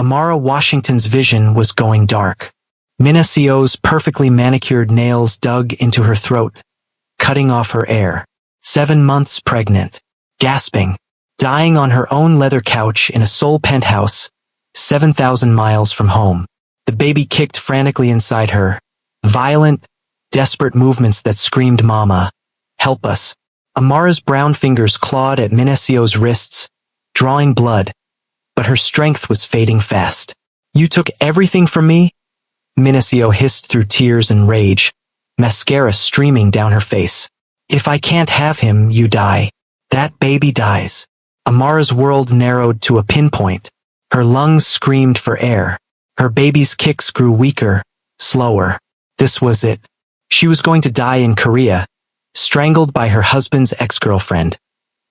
Amara Washington's vision was going dark. Minasio's perfectly manicured nails dug into her throat, cutting off her air. 7 months pregnant, gasping, dying on her own leather couch in a Seoul penthouse, 7,000 miles from home. The baby kicked frantically inside her, violent, desperate movements that screamed, "Mama, help us." Amara's brown fingers clawed at Minasio's wrists, drawing blood, but her strength was fading fast. "You took everything from me?" Minacio hissed through tears and rage, mascara streaming down her face. "If I can't have him, you die. That baby dies." Amara's world narrowed to a pinpoint. Her lungs screamed for air. Her baby's kicks grew weaker, slower. This was it. She was going to die in Korea, strangled by her husband's ex-girlfriend,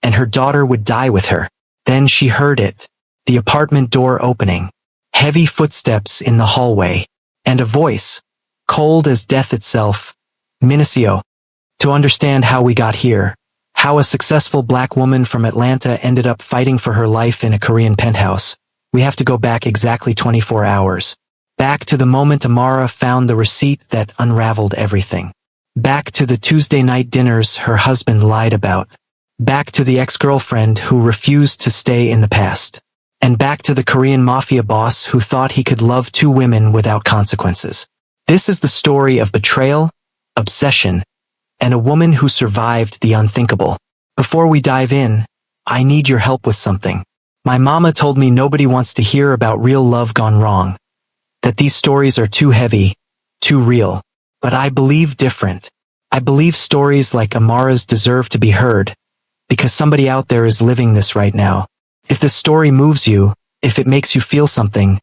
and her daughter would die with her. Then she heard it, the apartment door opening, heavy footsteps in the hallway, and a voice, cold as death itself. "Minacio, to understand how we got here, how a successful black woman from Atlanta ended up fighting for her life in a Korean penthouse, we have to go back exactly 24 hours. Back to the moment Amara found the receipt that unraveled everything. Back to the Tuesday night dinners her husband lied about. Back to the ex-girlfriend who refused to stay in the past. And back to the Korean Mafia boss who thought he could love 2 women without consequences. This is the story of betrayal, obsession, and a woman who survived the unthinkable. Before we dive in, I need your help with something. My mama told me nobody wants to hear about real love gone wrong. That these stories are too heavy, too real. But I believe different. I believe stories like Amara's deserve to be heard, because somebody out there is living this right now. If this story moves you, if it makes you feel something,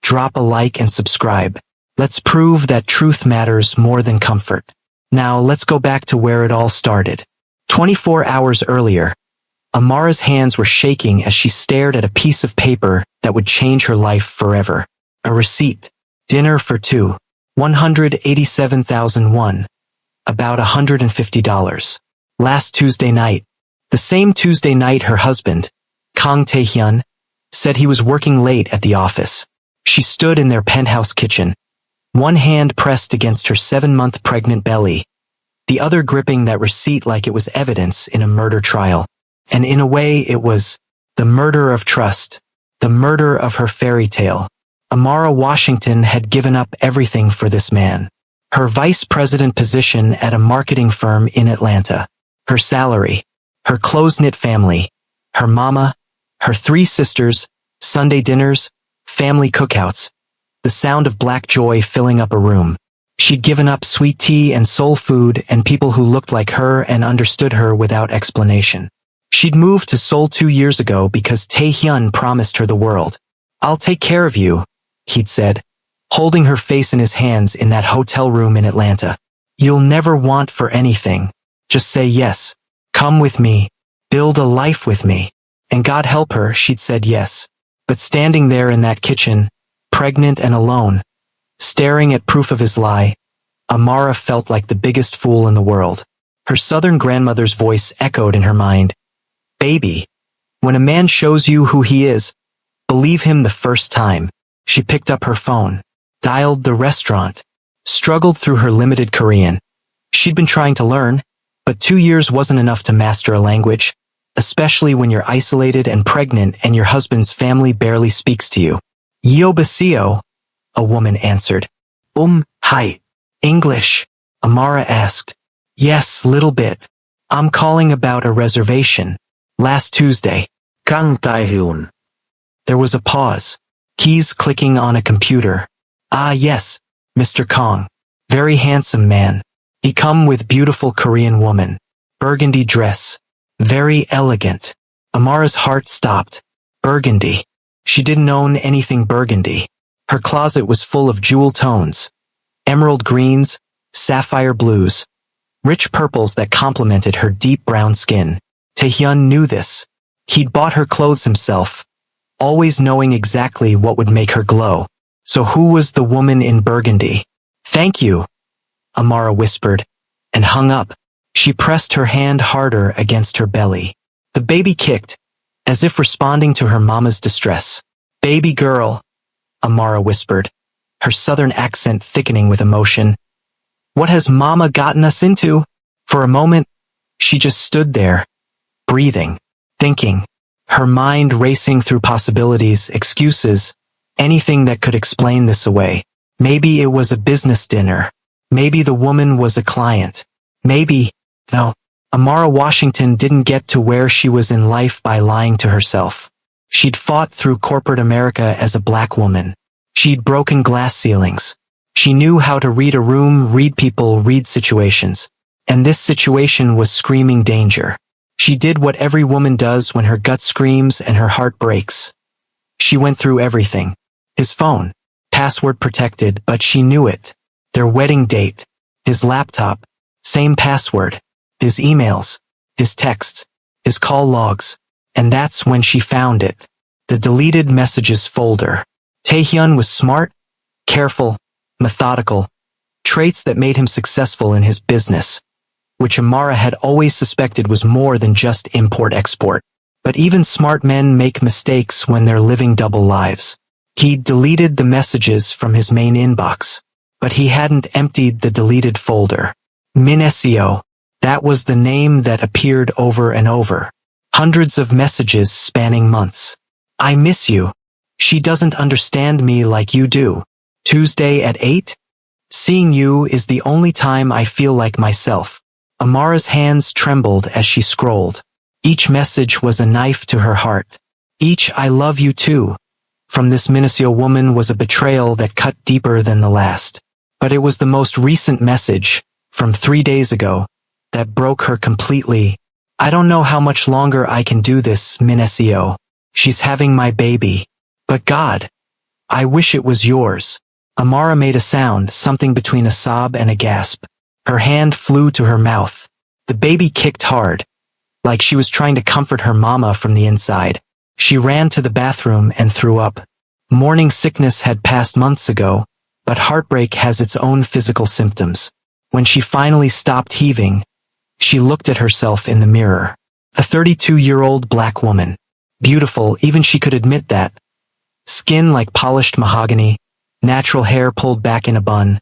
drop a like and subscribe. Let's prove that truth matters more than comfort. Now let's go back to where it all started. 24 hours earlier, Amara's hands were shaking as she stared at a piece of paper that would change her life forever. A receipt. Dinner for 2. 187,001. About $150. Last Tuesday night. The same Tuesday night her husband, Kang Tae-hyun, said he was working late at the office. She stood in their penthouse kitchen, one hand pressed against her 7-month pregnant belly, the other gripping that receipt like it was evidence in a murder trial. And in a way it was the murder of trust, the murder of her fairy tale. Amara Washington had given up everything for this man. Her vice president position at a marketing firm in Atlanta, her salary, her close-knit family, her mama, her 3 sisters, Sunday dinners, family cookouts, the sound of black joy filling up a room. She'd given up sweet tea and soul food and people who looked like her and understood her without explanation. She'd moved to Seoul 2 years ago because Tae-hyun promised her the world. "I'll take care of you," he'd said, holding her face in his hands in that hotel room in Atlanta. "You'll never want for anything. Just say yes. Come with me. Build a life with me." And God help her, she'd said yes. But standing there in that kitchen, pregnant and alone, staring at proof of his lie, Amara felt like the biggest fool in the world. Her southern grandmother's voice echoed in her mind. "Baby, when a man shows you who he is, believe him the first time." She picked up her phone, dialed the restaurant, struggled through her limited Korean. She'd been trying to learn, but 2 years wasn't enough to master a language, especially when you're isolated and pregnant and your husband's family barely speaks to you. "Yobasio," a woman answered. Hi. English?" Amara asked. "Yes, little bit. I'm calling about a reservation. Last Tuesday." Kang Tae-hyun. There was a pause. Keys clicking on a computer. "Ah yes, Mr. Kong. Very handsome man. He come with beautiful Korean woman. Burgundy dress. Very elegant." Amara's heart stopped. Burgundy. She didn't own anything burgundy. Her closet was full of jewel tones. Emerald greens, sapphire blues, rich purples that complemented her deep brown skin. Tae-hyun knew this. He'd bought her clothes himself, always knowing exactly what would make her glow. So who was the woman in burgundy? "Thank you," Amara whispered, and hung up. She pressed her hand harder against her belly. The baby kicked, as if responding to her mama's distress. "Baby girl, Amara whispered, her southern accent thickening with emotion. What has Mama gotten us into? For a moment, she just stood there, breathing, thinking, her mind racing through possibilities, excuses, anything that could explain this away. Maybe it was a business dinner. Maybe the woman was a client. Maybe, no, Amara Washington didn't get to where she was in life by lying to herself. She'd fought through corporate America as a black woman. She'd broken glass ceilings. She knew how to read a room, read people, read situations. And this situation was screaming danger. She did what every woman does when her gut screams and her heart breaks. She went through everything. His phone, password protected, but she knew it. Their wedding date, his laptop, same password, his emails, his texts, his call logs. And that's when she found it. The deleted messages folder. Taehyun was smart, careful, methodical, traits that made him successful in his business, which Amara had always suspected was more than just import-export. But even smart men make mistakes when they're living double lives. He'd deleted the messages from his main inbox, but he hadn't emptied the deleted folder. Mneseo, that was the name that appeared over and over. Hundreds of messages spanning months. I miss you. She doesn't understand me like you do. Tuesday at 8? Seeing you is the only time I feel like myself. Amara's hands trembled as she scrolled. Each message was a knife to her heart. Each I love you too from this Mneseo woman was a betrayal that cut deeper than the last. But it was the most recent message, from 3 days ago, that broke her completely. I don't know how much longer I can do this, Mneseo. She's having my baby. But God, I wish it was yours. Amara made a sound, something between a sob and a gasp. Her hand flew to her mouth. The baby kicked hard, like she was trying to comfort her mama from the inside. She ran to the bathroom and threw up. Morning sickness had passed months ago, but heartbreak has its own physical symptoms. When she finally stopped heaving, she looked at herself in the mirror. A 32-year-old black woman. Beautiful, even she could admit that. Skin like polished mahogany, natural hair pulled back in a bun,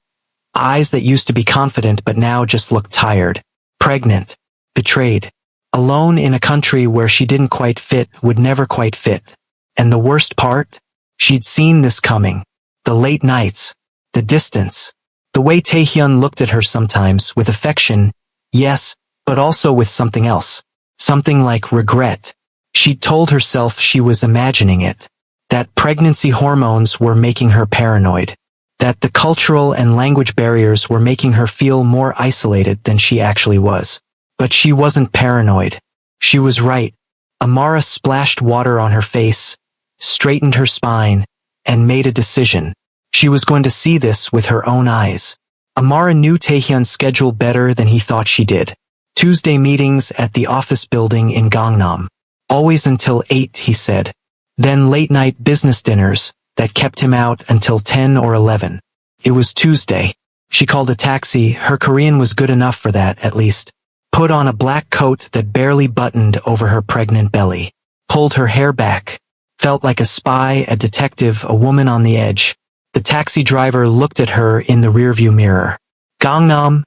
eyes that used to be confident but now just looked tired. Pregnant, betrayed, alone in a country where she didn't quite fit, would never quite fit. And the worst part? She'd seen this coming. The late nights, the distance, the way Taehyun looked at her sometimes with affection, yes, but also with something else. Something like regret. She'd told herself she was imagining it. That pregnancy hormones were making her paranoid. That the cultural and language barriers were making her feel more isolated than she actually was. But she wasn't paranoid. She was right. Amara splashed water on her face, straightened her spine, and made a decision. She was going to see this with her own eyes. Amara knew Taehyun's schedule better than he thought she did. Tuesday meetings at the office building in Gangnam. Always until 8, he said. Then late-night business dinners that kept him out until 10 or 11. It was Tuesday. She called a taxi. Her Korean was good enough for that, at least. Put on a black coat that barely buttoned over her pregnant belly. Pulled her hair back. Felt like a spy, a detective, a woman on the edge. The taxi driver looked at her in the rearview mirror. Gangnam,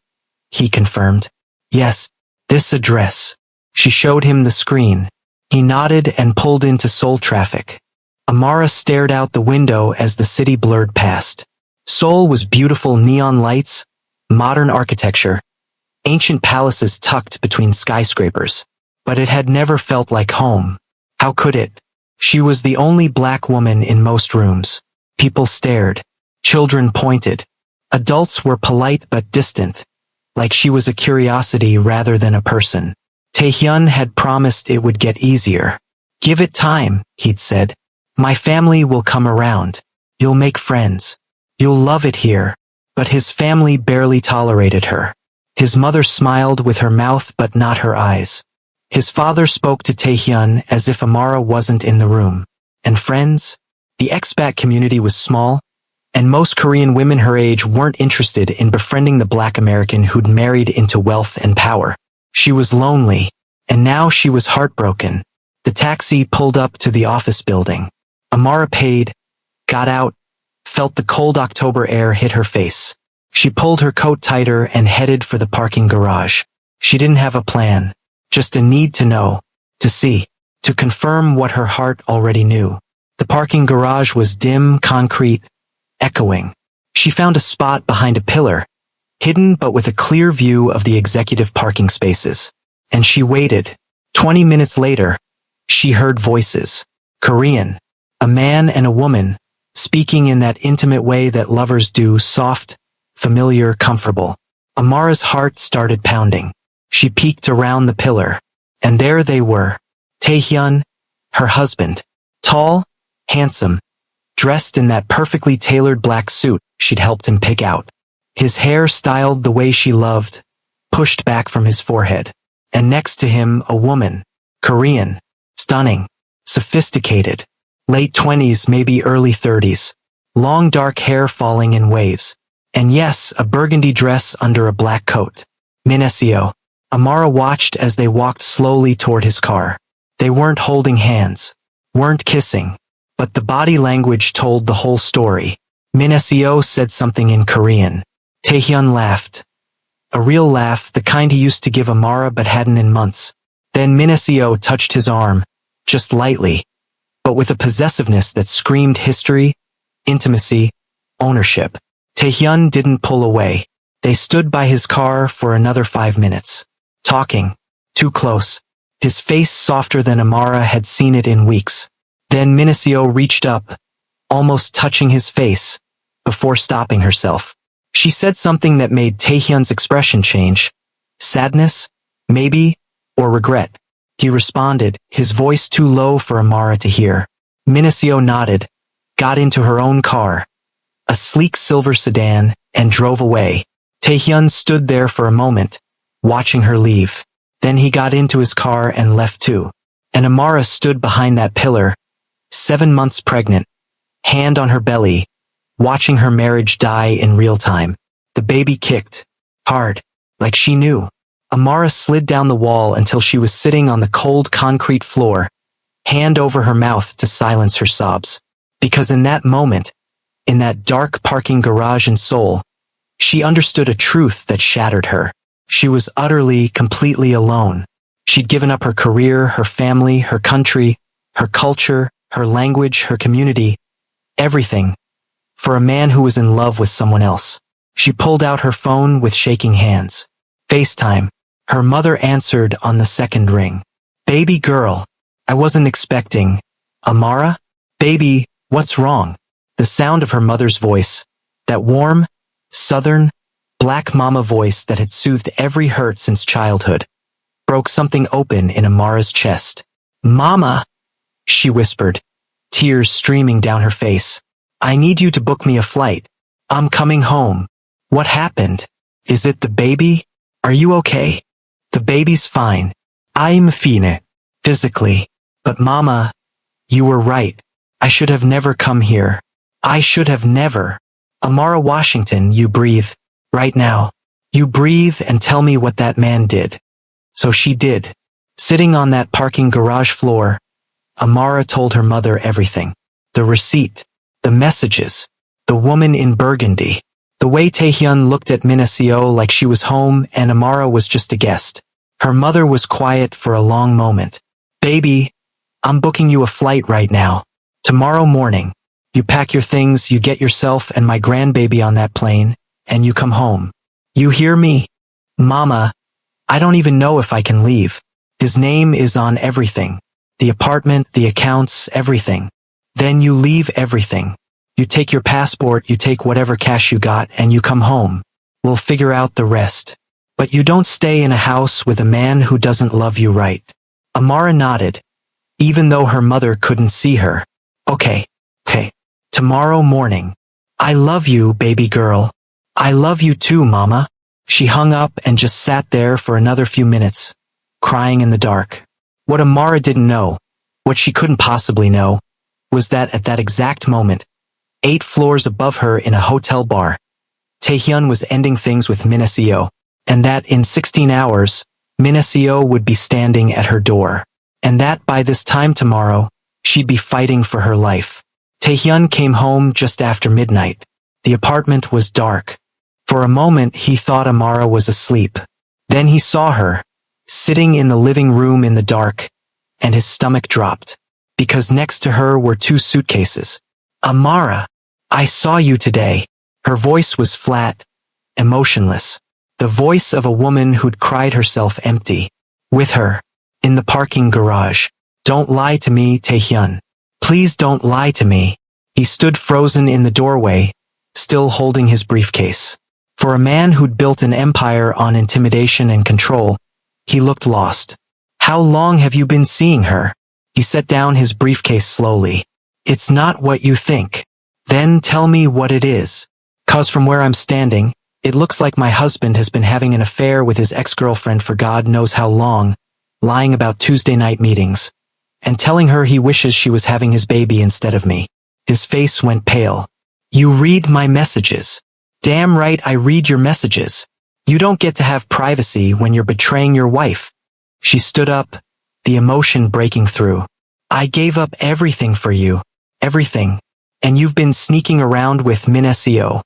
he confirmed. Yes, this address. She showed him the screen. He nodded and pulled into Seoul traffic. Amara stared out the window as the city blurred past. Seoul was beautiful neon lights, modern architecture, ancient palaces tucked between skyscrapers. But it had never felt like home. How could it? She was the only black woman in most rooms. People stared. Children pointed. Adults were polite but distant, like she was a curiosity rather than a person. Taehyun had promised it would get easier. Give it time, he'd said. My family will come around. You'll make friends. You'll love it here. But his family barely tolerated her. His mother smiled with her mouth but not her eyes. His father spoke to Taehyun as if Amara wasn't in the room. And friends? The expat community was small, and most Korean women her age weren't interested in befriending the black American who'd married into wealth and power. She was lonely, and now she was heartbroken. The taxi pulled up to the office building. Amara paid, got out, felt the cold October air hit her face. She pulled her coat tighter and headed for the parking garage. She didn't have a plan, just a need to know, to see, to confirm what her heart already knew. The parking garage was dim, concrete, echoing. She found a spot behind a pillar, hidden but with a clear view of the executive parking spaces. And she waited. 20 minutes later, she heard voices. Korean. A man and a woman, speaking in that intimate way that lovers do, soft, familiar, comfortable. Amara's heart started pounding. She peeked around the pillar. And there they were. Taehyun, her husband. Tall, handsome, dressed in that perfectly tailored black suit she'd helped him pick out. His hair styled the way she loved, pushed back from his forehead. And next to him a woman. Korean. Stunning. Sophisticated. Late 20s, maybe early 30s. Long dark hair falling in waves. And yes, a burgundy dress under a black coat. Minesio. Amara watched as they walked slowly toward his car. They weren't holding hands. Weren't kissing. But the body language told the whole story. Minesio said something in Korean. Taehyun laughed. A real laugh, the kind he used to give Amara but hadn't in months. Then Minesio touched his arm, just lightly, but with a possessiveness that screamed history, intimacy, ownership. Taehyun didn't pull away. They stood by his car for another 5 minutes. Talking. Too close. His face softer than Amara had seen it in weeks. Then Minesio reached up, almost touching his face, before stopping herself. She said something that made Taehyun's expression change. Sadness? Maybe? Or regret? He responded, his voice too low for Amara to hear. Minesio nodded, got into her own car, a sleek silver sedan, and drove away. Taehyun stood there for a moment, watching her leave. Then he got into his car and left too. And Amara stood behind that pillar, 7 months pregnant, hand on her belly, watching her marriage die in real time. The baby kicked, hard, like she knew. Amara slid down the wall until she was sitting on the cold concrete floor, hand over her mouth to silence her sobs. Because in that moment, in that dark parking garage in Seoul, she understood a truth that shattered her. She was utterly, completely alone. She'd given up her career, her family, her country, her culture, her language, her community, everything, for a man who was in love with someone else. She pulled out her phone with shaking hands. FaceTime. Her mother answered on the second ring. Baby girl, I wasn't expecting. Amara? Baby, what's wrong? The sound of her mother's voice, that warm, southern, black mama voice that had soothed every hurt since childhood, broke something open in Amara's chest. Mama, she whispered, tears streaming down her face. I need you to book me a flight. I'm coming home. What happened? Is it the baby? Are you okay? The baby's fine. I'm fine. Physically. But Mama, you were right. I should have never come here. I should have never. Amara Washington, you breathe. Right now. You breathe and tell me what that man did. So she did. Sitting on that parking garage floor, Amara told her mother everything. The receipt. The messages. The woman in burgundy. The way Taehyun looked at Minesio like she was home and Amara was just a guest. Her mother was quiet for a long moment. Baby, I'm booking you a flight right now. Tomorrow morning. You pack your things, you get yourself and my grandbaby on that plane, and you come home. You hear me? Mama, I don't even know if I can leave. His name is on everything. The apartment, the accounts, everything. Then you leave everything. You take your passport, you take whatever cash you got, and you come home. We'll figure out the rest. But you don't stay in a house with a man who doesn't love you right. Amara nodded, even though her mother couldn't see her. Okay. Tomorrow morning. I love you, baby girl. I love you too, Mama. She hung up and just sat there for another few minutes, crying in the dark. What Amara didn't know, what she couldn't possibly know, was that at that exact moment, 8 floors above her in a hotel bar, Taehyun was ending things with Minesio, and that in 16 hours, Minesio would be standing at her door, and that by this time tomorrow, she'd be fighting for her life. Taehyun came home just after midnight. The apartment was dark. For a moment he thought Amara was asleep. Then he saw her, sitting in the living room in the dark, and his stomach dropped. Because next to her were two suitcases. Amara, I saw you today. Her voice was flat, emotionless. The voice of a woman who'd cried herself empty. With her, in the parking garage. Don't lie to me, Taehyun. Please don't lie to me. He stood frozen in the doorway, still holding his briefcase. For a man who'd built an empire on intimidation and control, he looked lost. How long have you been seeing her? He set down his briefcase slowly. It's not what you think. Then tell me what it is. 'Cause from where I'm standing, it looks like my husband has been having an affair with his ex-girlfriend for God knows how long, lying about Tuesday night meetings, and telling her he wishes she was having his baby instead of me. His face went pale. You read my messages. Damn right I read your messages. You don't get to have privacy when you're betraying your wife. She stood up, the emotion breaking through. I gave up everything for you. Everything. And you've been sneaking around with Mafia.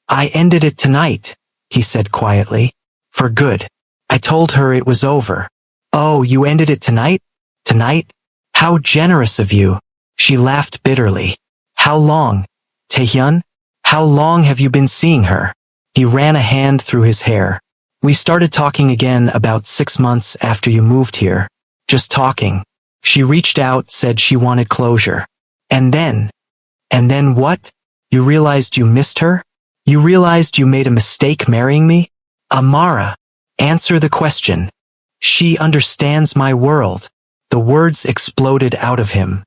I ended it tonight, he said quietly. For good. I told her it was over. Oh, you ended it tonight? Tonight? How generous of you. She laughed bitterly. How long? Taehyun? How long have you been seeing her? He ran a hand through his hair. We started talking again about 6 months after you moved here. Just talking. She reached out, said she wanted closure. And then what? You realized you missed her? You realized you made a mistake marrying me? Amara, answer the question. She understands my world. The words exploded out of him.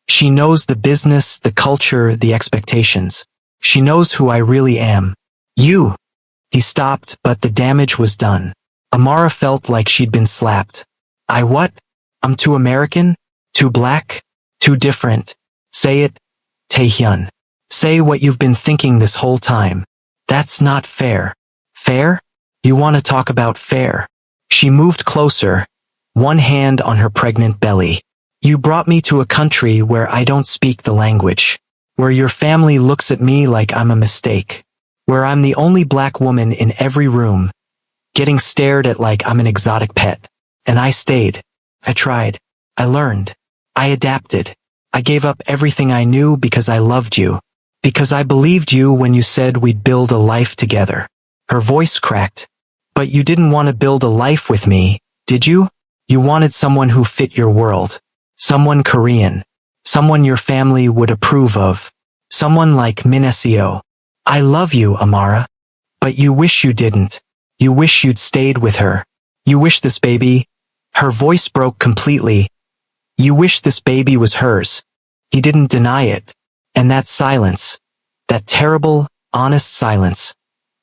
She knows the business, the culture, the expectations. She knows who I really am. You. He stopped, but the damage was done. Amara felt like she'd been slapped. I what? I'm too American? Too black? Too different? Say it, Taehyun. Say what you've been thinking this whole time. That's not fair. Fair? You want to talk about fair? She moved closer, one hand on her pregnant belly. You brought me to a country where I don't speak the language, where your family looks at me like I'm a mistake, where I'm the only black woman in every room, getting stared at like I'm an exotic pet. And I stayed. I tried. I learned. I adapted. I gave up everything I knew because I loved you. Because I believed you when you said we'd build a life together. Her voice cracked. But you didn't want to build a life with me, did you? You wanted someone who fit your world. Someone Korean. Someone your family would approve of. Someone like Mafia. I love you, Amara. But you wish you didn't. You wish you'd stayed with her. You wish this baby... Her voice broke completely. You wish this baby was hers. He didn't deny it. And that silence, that terrible, honest silence,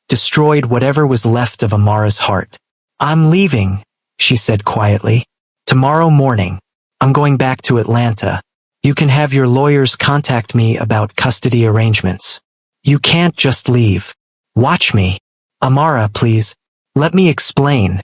destroyed whatever was left of Amara's heart. I'm leaving, she said quietly. Tomorrow morning. I'm going back to Atlanta. You can have your lawyers contact me about custody arrangements. You can't just leave. Watch me. Amara, please. Let me explain.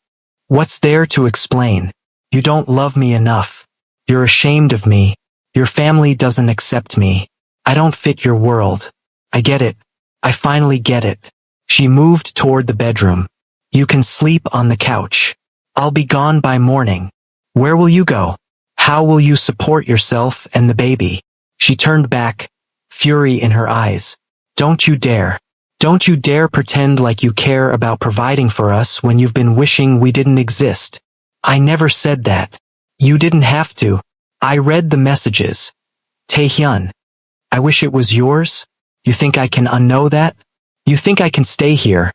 What's there to explain? You don't love me enough. You're ashamed of me. Your family doesn't accept me. I don't fit your world. I get it. I finally get it. She moved toward the bedroom. You can sleep on the couch. I'll be gone by morning. Where will you go? How will you support yourself and the baby? She turned back, fury in her eyes. Don't you dare. Don't you dare pretend like you care about providing for us when you've been wishing we didn't exist. I never said that. You didn't have to. I read the messages. Taehyun. I wish it was yours? You think I can unknow that? You think I can stay here?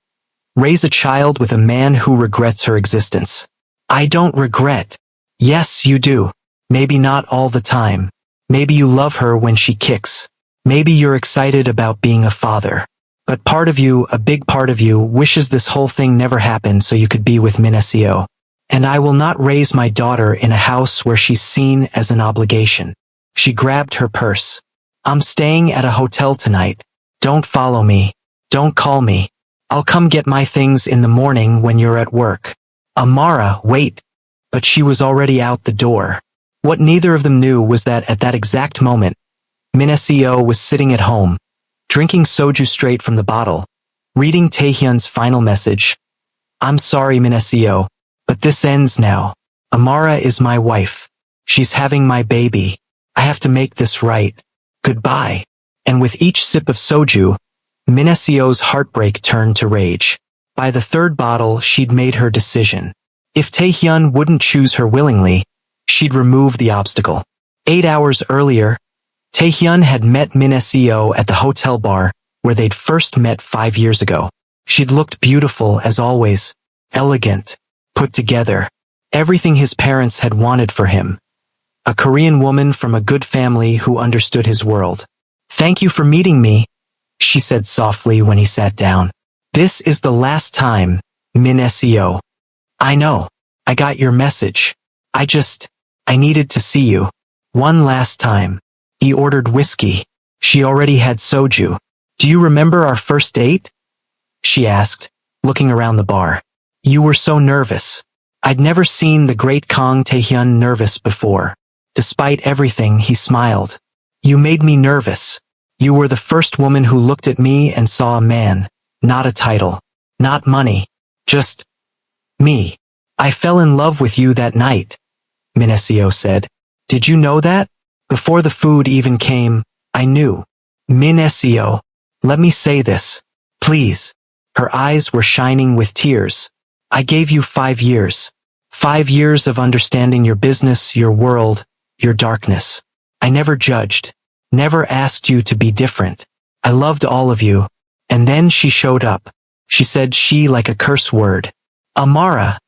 Raise a child with a man who regrets her existence. I don't regret. Yes, you do. Maybe not all the time. Maybe you love her when she kicks. Maybe you're excited about being a father. But part of you, a big part of you, wishes this whole thing never happened so you could be with Mafia. And I will not raise my daughter in a house where she's seen as an obligation. She grabbed her purse. I'm staying at a hotel tonight. Don't follow me. Don't call me. I'll come get my things in the morning when you're at work. Amara, wait. But she was already out the door. What neither of them knew was that at that exact moment, Minasio was sitting at home, drinking soju straight from the bottle, reading Taehyun's final message. I'm sorry, Minasio, but this ends now. Amara is my wife. She's having my baby. I have to make this right. Goodbye. And with each sip of soju, Minasio's heartbreak turned to rage. By the third bottle, she'd made her decision. If Taehyun wouldn't choose her willingly, she'd remove the obstacle. 8 hours earlier, Taehyun had met Minasio at the hotel bar where they'd first met 5 years ago. She'd looked beautiful as always, elegant, put together, everything his parents had wanted for him. A Korean woman from a good family who understood his world. Thank you for meeting me, she said softly when he sat down. This is the last time, Minasio. I know. I got your message. I needed to see you. One last time. He ordered whiskey. She already had soju. Do you remember our first date? She asked, looking around the bar. You were so nervous. I'd never seen the great Kang Taehyun nervous before. Despite everything, he smiled. You made me nervous. You were the first woman who looked at me and saw a man, not a title, not money, just me. I fell in love with you that night, Minasio said. Did you know that? Before the food even came, I knew. Minasio, let me say this, please. Her eyes were shining with tears. I gave you 5 years. 5 years of understanding your business, your world, your darkness. I never judged, never asked you to be different. I loved all of you. And then she showed up. She said she like a curse word. Amara,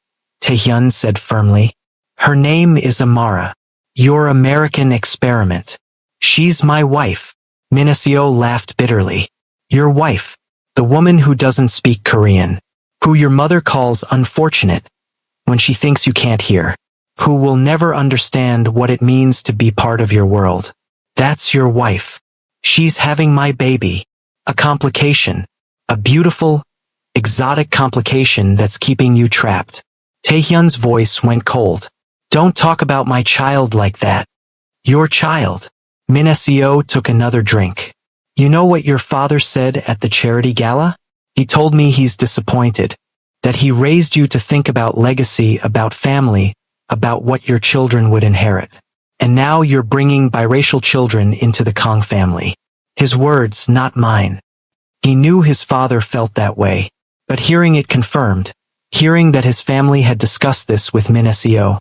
Taehyun said firmly. Her name is Amara. Your American experiment. She's my wife. Minasio laughed bitterly. Your wife. The woman who doesn't speak Korean. Who your mother calls unfortunate when she thinks you can't hear. Who will never understand what it means to be part of your world. That's your wife. She's having my baby. A complication. A beautiful, exotic complication that's keeping you trapped. Taehyun's voice went cold. Don't talk about my child like that. Your child. Minasio took another drink. You know what your father said at the charity gala? He told me he's disappointed. That he raised you to think about legacy, about family, about what your children would inherit. And now you're bringing biracial children into the Kang family. His words, not mine. He knew his father felt that way, but hearing it confirmed, hearing that his family had discussed this with Minasio,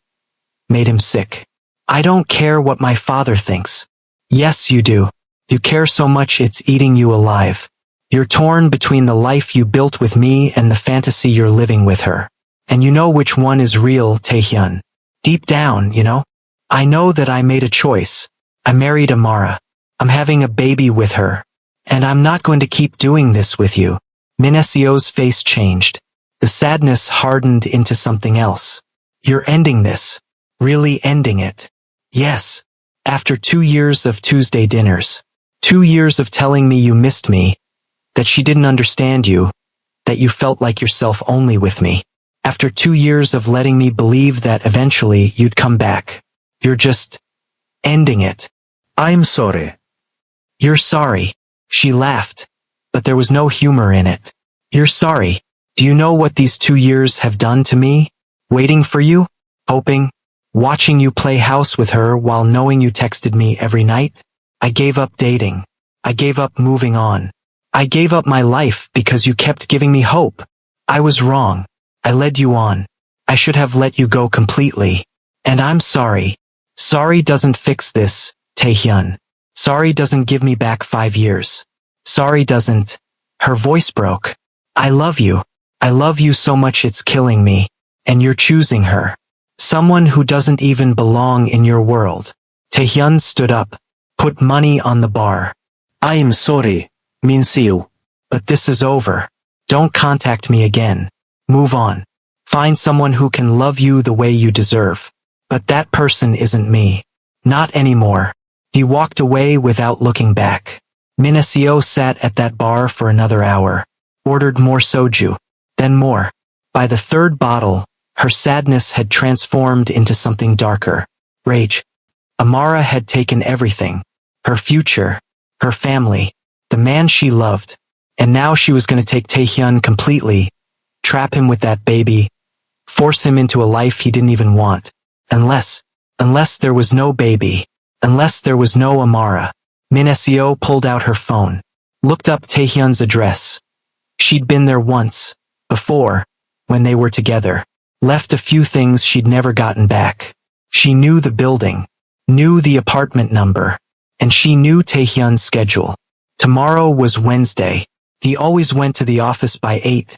made him sick. I don't care what my father thinks. Yes, you do. You care so much it's eating you alive. You're torn between the life you built with me and the fantasy you're living with her. And you know which one is real, Taehyun. Deep down, you know? I know that I made a choice. I married Amara. I'm having a baby with her. And I'm not going to keep doing this with you. Minasio's face changed. The sadness hardened into something else. You're ending this. Really ending it. Yes. After 2 years of Tuesday dinners. 2 years of telling me you missed me. That she didn't understand you. That you felt like yourself only with me. After 2 years of letting me believe that eventually you'd come back. You're just ending it. I'm sorry. You're sorry. She laughed, but there was no humor in it. You're sorry. Do you know what these 2 years have done to me? Waiting for you? Hoping? Watching you play house with her while knowing you texted me every night? I gave up dating. I gave up moving on. I gave up my life because you kept giving me hope. I was wrong. I led you on. I should have let you go completely. And I'm sorry. Sorry doesn't fix this, Taehyun. Sorry doesn't give me back 5 years. Sorry doesn't. Her voice broke. I love you. I love you so much it's killing me. And you're choosing her. Someone who doesn't even belong in your world. Taehyun stood up. Put money on the bar. I'm sorry, Minasio. But this is over. Don't contact me again. Move on. Find someone who can love you the way you deserve. But that person isn't me. Not anymore. He walked away without looking back. Minasio sat at that bar for another hour. Ordered more soju. Then more. By the third bottle, her sadness had transformed into something darker. Rage. Amara had taken everything. her future, her family, the man she loved. And now she was going to take Taehyun completely, trap him with that baby, force him into a life he didn't even want. Unless there was no baby, unless there was no Amara. Min Seo pulled out her phone, looked up Taehyun's address. She'd been there once, before, when they were together, left a few things she'd never gotten back. She knew the building, knew the apartment number, and she knew Taehyun's schedule. Tomorrow was Wednesday. He always went to the office by 8,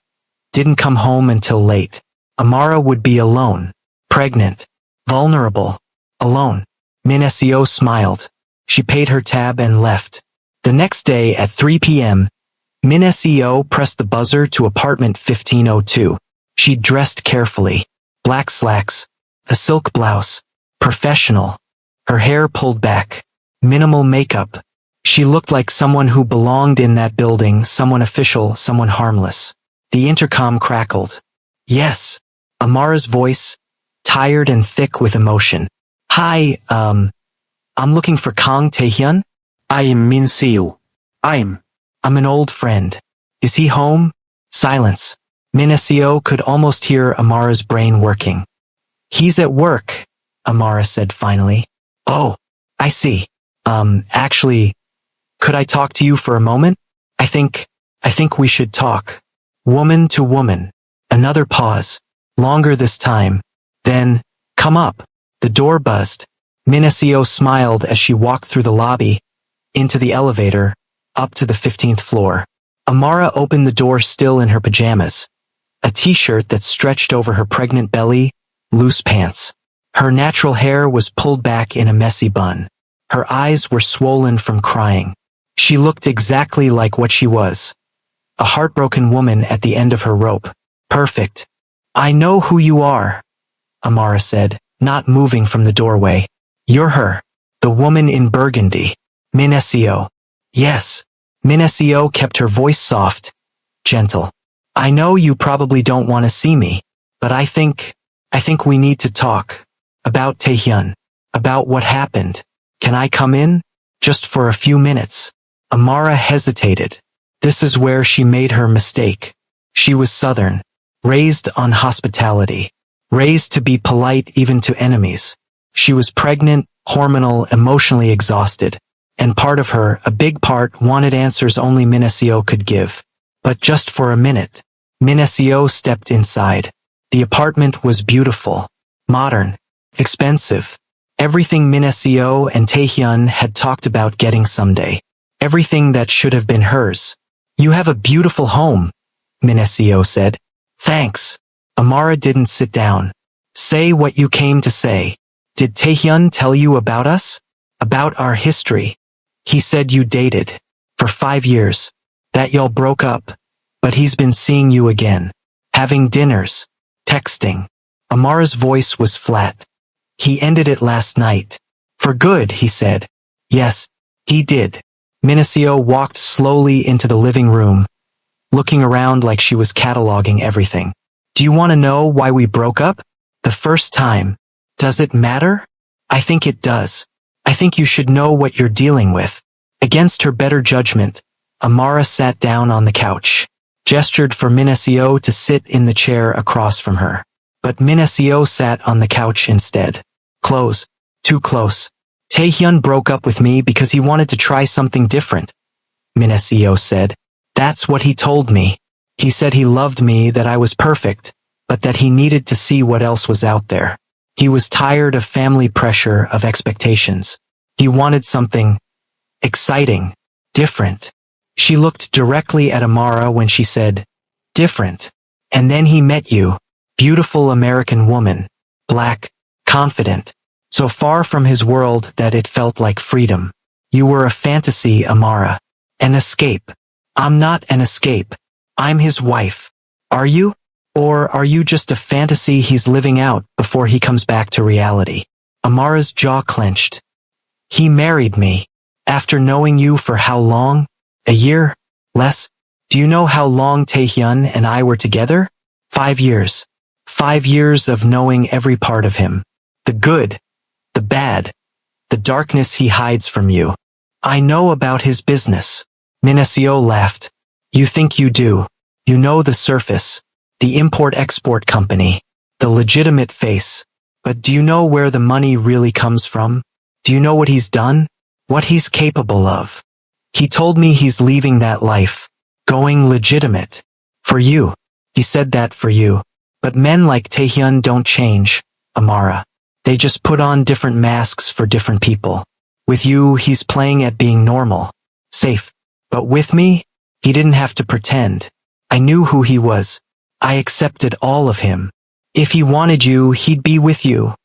didn't come home until late. Amara would be alone, pregnant, vulnerable, alone. Min Seo smiled. She paid her tab and left. The next day at 3 p.m., Min Seo pressed the buzzer to apartment 1502. She'd dressed carefully. Black slacks, a silk blouse, professional. Her hair pulled back, minimal makeup. She looked like someone who belonged in that building, someone official, someone harmless. The intercom crackled. Yes, Amara's voice, tired and thick with emotion. Hi, I'm looking for Kang Taehyun. I am Min Seo. I'm an old friend. Is he home? Silence. Min Seo could almost hear Amara's brain working. He's at work, Amara said finally. Oh, I see. Actually, could I talk to you for a moment? I think we should talk. Woman to woman. Another pause. Longer this time. Then, come up. The door buzzed. Min Seo smiled as she walked through the lobby, into the elevator, up to the 15th floor. Amara opened the door still in her pajamas. A t-shirt that stretched over her pregnant belly, loose pants. Her natural hair was pulled back in a messy bun. Her eyes were swollen from crying. She looked exactly like what she was. A heartbroken woman at the end of her rope. Perfect. I know who you are, Amara said, not moving from the doorway. You're her. The woman in burgundy. Min Seo. Yes. Min Seo kept her voice soft, gentle. I know you probably don't want to see me, but I think we need to talk. About Taehyun. About what happened. Can I come in? Just for a few minutes. Amara hesitated. This is where she made her mistake. She was Southern, raised on hospitality, raised to be polite even to enemies. She was pregnant, hormonal, emotionally exhausted, and part of her, a big part, wanted answers only Min Seo could give. But just for a minute, Min Seo stepped inside. The apartment was beautiful, modern, expensive. Everything Min Seo and Taehyun had talked about getting someday. Everything that should have been hers. You have a beautiful home, Min Seo said. Thanks. Amara didn't sit down. Say what you came to say. Did Taehyun tell you about us? About our history? He said you dated. For 5 years. That y'all broke up. But he's been seeing you again. Having dinners. Texting. Amara's voice was flat. He ended it last night. For good, he said. Yes, he did. Min Seo walked slowly into the living room, looking around like she was cataloging everything. Do you want to know why we broke up? The first time. Does it matter? I think it does. I think you should know what you're dealing with. Against her better judgment, Amara sat down on the couch, gestured for Min Seo to sit in the chair across from her. But Min Seo sat on the couch instead. Close. Too close. Taehyun broke up with me because he wanted to try something different, Min Seo said. That's what he told me. He said he loved me, that I was perfect, but that he needed to see what else was out there. He was tired of family pressure, of expectations. He wanted something exciting, different. She looked directly at Amara when she said, different. And then he met you. Beautiful American woman. Black, confident. So far from his world that it felt like freedom. You were a fantasy, Amara. An escape. I'm not an escape. I'm his wife. Are you? Or are you just a fantasy he's living out before he comes back to reality? Amara's jaw clenched. He married me. After knowing you for how long? A year? Less? Do you know how long Taehyun and I were together? 5 years. 5 years of knowing every part of him. The good. The bad. The darkness he hides from you. I know about his business. Minacio laughed. You think you do. You know the surface, the import-export company, the legitimate face. But do you know where the money really comes from? Do you know what he's done? What he's capable of? He told me he's leaving that life, going legitimate. For you. He said that for you. But men like Taehyun don't change, Amara. They just put on different masks for different people. With you, he's playing at being normal, safe. But with me, he didn't have to pretend. I knew who he was. I accepted all of him. If he wanted you, he'd be with you,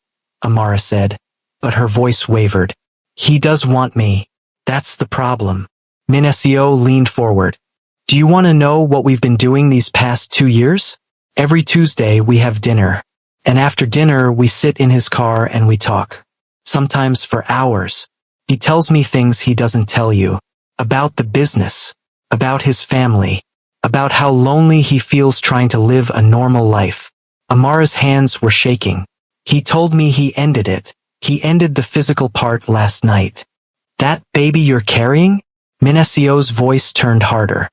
Amara said. But her voice wavered. He does want me. That's the problem. Minacio leaned forward. Do you want to know what we've been doing these past 2 years? Every Tuesday we have dinner. And after dinner we sit in his car and we talk. Sometimes for hours. He tells me things he doesn't tell you. About the business. About his family. About how lonely he feels trying to live a normal life. Amara's hands were shaking. He told me he ended it. He ended the physical part last night. That baby you're carrying? Minacio's voice turned harder.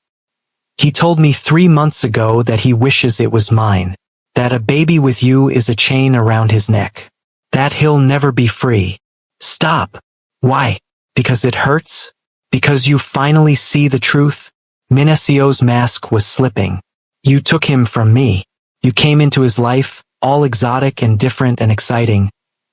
He told me 3 months ago that he wishes it was mine. That a baby with you is a chain around his neck. That he'll never be free. Stop. Why? Because it hurts? Because you finally see the truth? Minacio's mask was slipping. You took him from me. You came into his life, all exotic and different and exciting.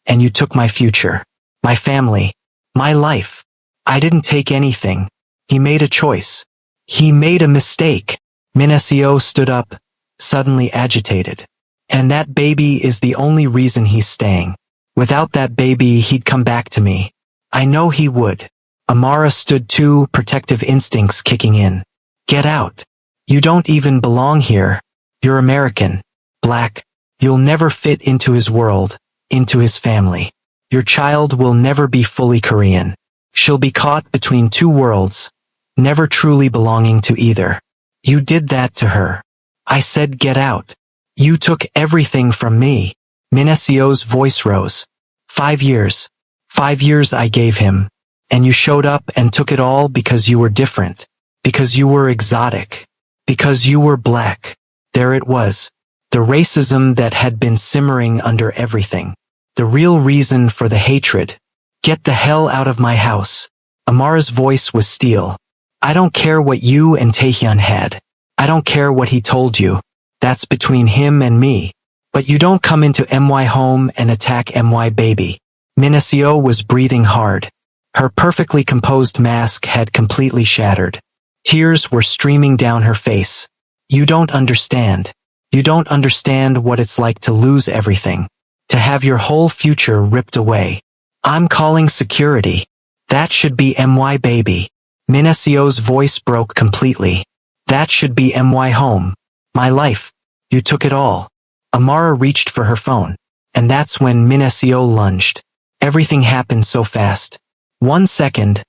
And you took my future. My family. My life. I didn't take anything. He made a choice. He made a mistake. Minacio stood up, suddenly agitated. And that baby is the only reason he's staying. Without that baby, he'd come back to me. I know he would. Amara stood too, protective instincts kicking in. Get out. You don't even belong here. You're American. Black. You'll never fit into his world, into his family. Your child will never be fully Korean. She'll be caught between two worlds, never truly belonging to either. You did that to her. I said get out. You took everything from me. Minacio's voice rose. 5 years. 5 years I gave him. And you showed up and took it all because you were different. Because you were exotic. Because you were black. There it was. The racism that had been simmering under everything. The real reason for the hatred. Get the hell out of my house. Amara's voice was steel. I don't care what you and Taehyun had. I don't care what he told you. That's between him and me. But you don't come into MY home and attack MY baby. Minacio was breathing hard. Her perfectly composed mask had completely shattered. Tears were streaming down her face. You don't understand. You don't understand what it's like to lose everything. To have your whole future ripped away. I'm calling security. That should be MY baby. Minacio's voice broke completely. That should be MY home. My life. You took it all. Amara reached for her phone. And that's when Minacio lunged. Everything happened so fast. 1 second,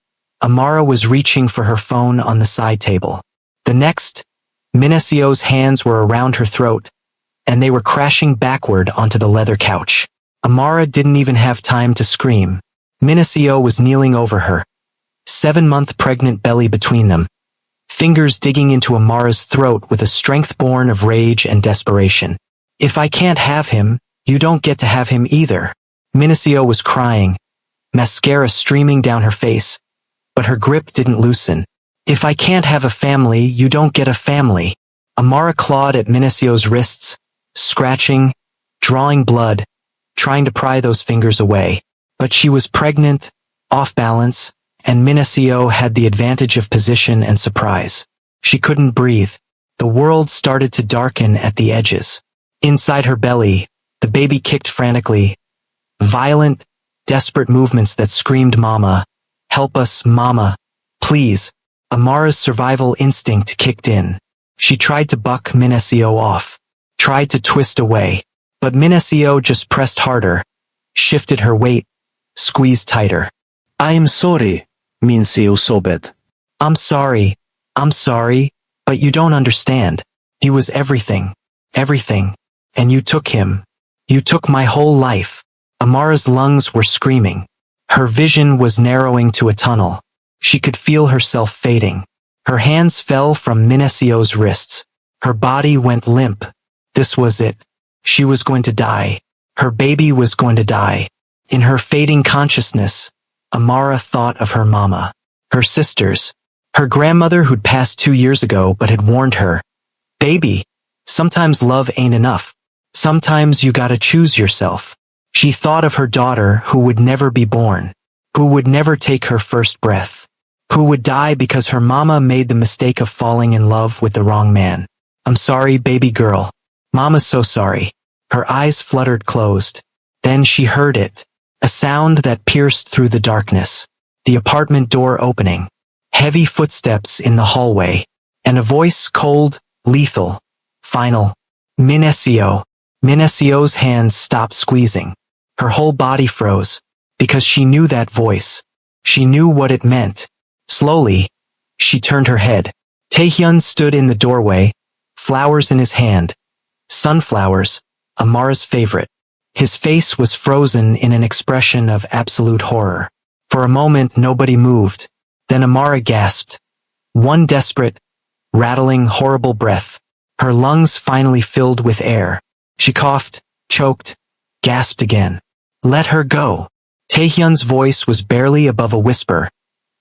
Amara was reaching for her phone on the side table. The next, Minacio's hands were around her throat, and they were crashing backward onto the leather couch. Amara didn't even have time to scream. Minacio was kneeling over her. 7-month pregnant belly between them. Fingers digging into Amara's throat with a strength born of rage and desperation. If I can't have him, you don't get to have him either. Minacio was crying, mascara streaming down her face, but her grip didn't loosen. If I can't have a family, you don't get a family. Amara clawed at Minacio's wrists, scratching, drawing blood, trying to pry those fingers away. But she was pregnant, off balance, and Minacio had the advantage of position and surprise. She couldn't breathe. The world started to darken at the edges. Inside her belly, the baby kicked frantically. Violent, desperate movements that screamed mama. Help us, mama. Please. Amara's survival instinct kicked in. She tried to buck Minacio off. Tried to twist away. But Minacio just pressed harder. Shifted her weight. Squeezed tighter. I'm sorry, Mincio sobbed. I'm sorry, but you don't understand. He was everything. Everything. And you took him. You took my whole life. Amara's lungs were screaming. Her vision was narrowing to a tunnel. She could feel herself fading. Her hands fell from Minasio's wrists. Her body went limp. This was it. She was going to die. Her baby was going to die. In her fading consciousness, Amara thought of her mama, her sisters, her grandmother who'd passed 2 years ago but had warned her, "Baby, sometimes love ain't enough. Sometimes you gotta choose yourself." She thought of her daughter who would never be born, who would never take her first breath, who would die because her mama made the mistake of falling in love with the wrong man. "I'm sorry, baby girl. Mama's so sorry." Her eyes fluttered closed. Then she heard it, a sound that pierced through the darkness, the apartment door opening, heavy footsteps in the hallway, and a voice cold, lethal, final. "Minacio." Minasio's hands stopped squeezing. Her whole body froze, because she knew that voice. She knew what it meant. Slowly, she turned her head. Taehyun stood in the doorway, flowers in his hand. Sunflowers, Amara's favorite. His face was frozen in an expression of absolute horror. For a moment nobody moved. Then Amara gasped. One desperate, rattling, horrible breath. Her lungs finally filled with air. She coughed, choked, gasped again. "Let her go." Taehyun's voice was barely above a whisper,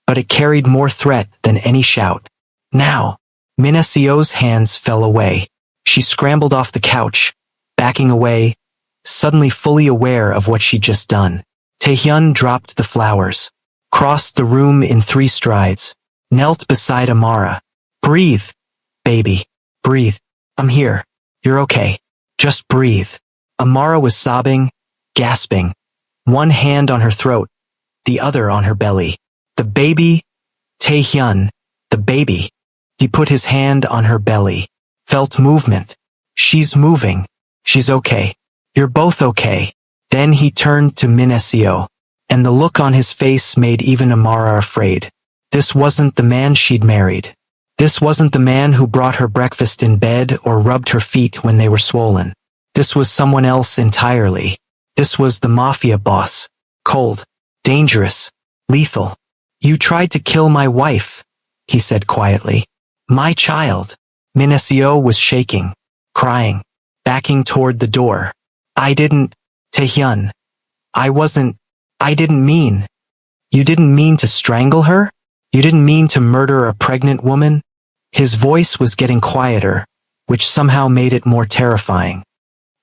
but it carried more threat than any shout. "Now." Minasio's hands fell away. She scrambled off the couch, backing away, suddenly fully aware of what she'd just done. Taehyun dropped the flowers, crossed the room in 3 strides, knelt beside Amara. "Breathe, baby, breathe. I'm here. You're okay. Just breathe." Amara was sobbing, gasping, one hand on her throat, the other on her belly. "The baby, Taehyun, the baby." He put his hand on her belly, felt movement. "She's moving. She's okay. You're both okay." Then he turned to Minacio, and the look on his face made even Amara afraid. This wasn't the man she'd married. This wasn't the man who brought her breakfast in bed or rubbed her feet when they were swollen. This was someone else entirely. This was the Mafia boss. Cold, dangerous, lethal. "You tried to kill my wife," he said quietly. "My child." Minacio was shaking, crying, backing toward the door. "I didn't, Taehyun. I didn't mean." "You didn't mean to strangle her? You didn't mean to murder a pregnant woman?" His voice was getting quieter, which somehow made it more terrifying.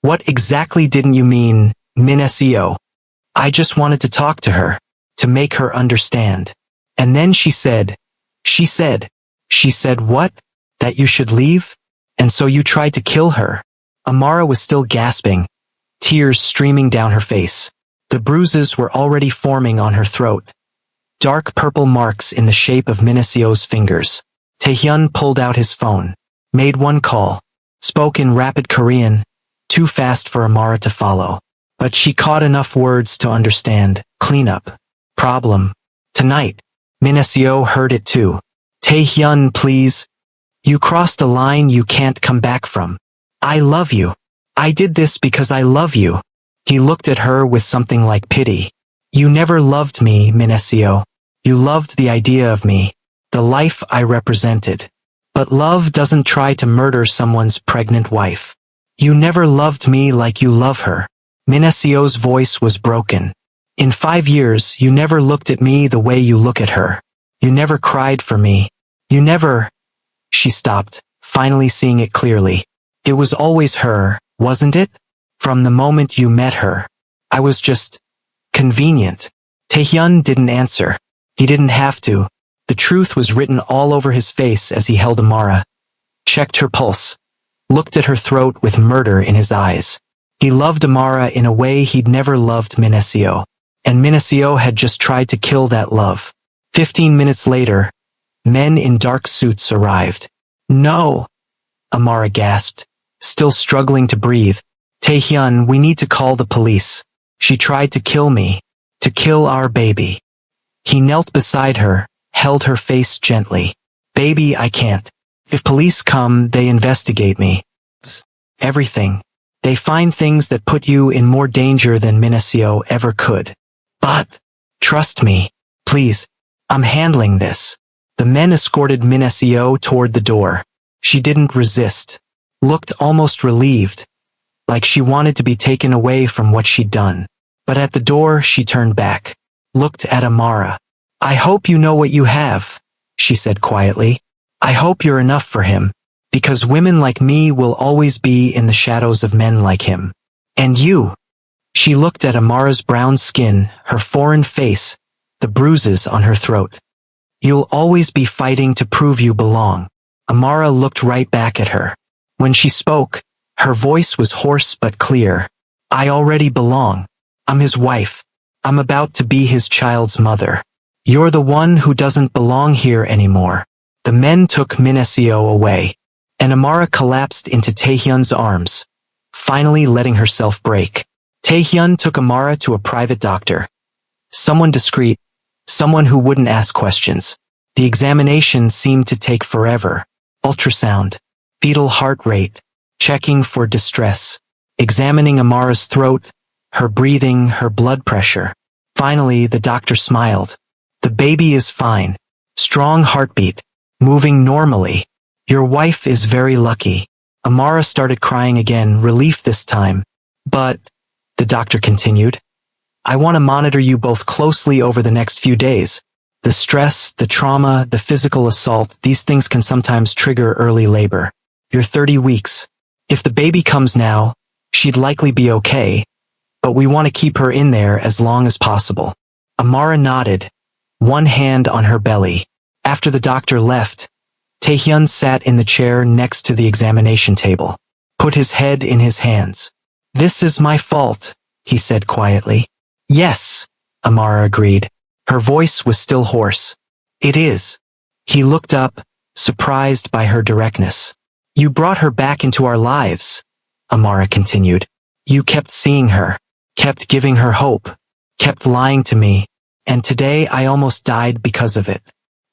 "What exactly didn't you mean, Minacio?" "I just wanted to talk to her, to make her understand." And then she said what? That you should leave? And so you tried to kill her? Amara was still gasping, tears streaming down her face. The bruises were already forming on her throat. Dark purple marks in the shape of Minacio's fingers. Taehyun pulled out his phone, made one call, spoke in rapid Korean, too fast for Amara to follow. But she caught enough words to understand. "Cleanup. Problem. Tonight." Minacio heard it too. "Taehyun, please. You crossed a line you can't come back from. I love you. I did this because I love you." He looked at her with something like pity. "You never loved me, Minacio. You loved the idea of me, the life I represented. But love doesn't try to murder someone's pregnant wife. You never loved me like you love her." Minacio's voice was broken. "In 5 years, you never looked at me the way you look at her. You never cried for me. You never—" She stopped, finally seeing it clearly. "It was always her, wasn't it? From the moment you met her. I was just convenient." Taehyun didn't answer. He didn't have to. The truth was written all over his face as he held Amara, checked her pulse, looked at her throat with murder in his eyes. He loved Amara in a way he'd never loved Minacio, and Minacio had just tried to kill that love. 15 minutes later, men in dark suits arrived. "No!" Amara gasped, still struggling to breathe. "Taehyun, we need to call the police. She tried to kill me, to kill our baby." He knelt beside her, held her face gently. "Baby, I can't. If police come, they investigate me. Everything. They find things that put you in more danger than Minacio ever could. But, trust me, please. I'm handling this. The men escorted Minacio toward the door. She didn't resist. Looked almost relieved, like she wanted to be taken away from what she'd done. But at the door, she turned back. Looked at Amara. I hope you know what you have, she said quietly. I hope you're enough for him, because women like me will always be in the shadows of men like him. And you. She looked at Amara's brown skin, her foreign face, the bruises on her throat. You'll always be fighting to prove you belong. Amara looked right back at her. When she spoke, her voice was hoarse but clear. I already belong. I'm his wife. I'm about to be his child's mother. You're the one who doesn't belong here anymore. The men took Minacio away, and Amara collapsed into Taehyun's arms, finally letting herself break. Taehyun took Amara to a private doctor. Someone discreet, someone who wouldn't ask questions. The examination seemed to take forever. Ultrasound, fetal heart rate, checking for distress, examining Amara's throat, her breathing, her blood pressure. Finally, the doctor smiled. The baby is fine. Strong heartbeat. Moving normally. Your wife is very lucky. Amara started crying again, relief this time. But, the doctor continued, I want to monitor you both closely over the next few days. The stress, the trauma, the physical assault, these things can sometimes trigger early labor. You're 30 weeks. If the baby comes now, she'd likely be okay, but we want to keep her in there as long as possible. Amara nodded, one hand on her belly. After the doctor left, Taehyun sat in the chair next to the examination table, put his head in his hands. This is my fault, he said quietly. Yes, Amara agreed. Her voice was still hoarse. It is. He looked up, surprised by her directness. You brought her back into our lives, Amara continued. You kept seeing her, kept giving her hope, kept lying to me, and today I almost died because of it.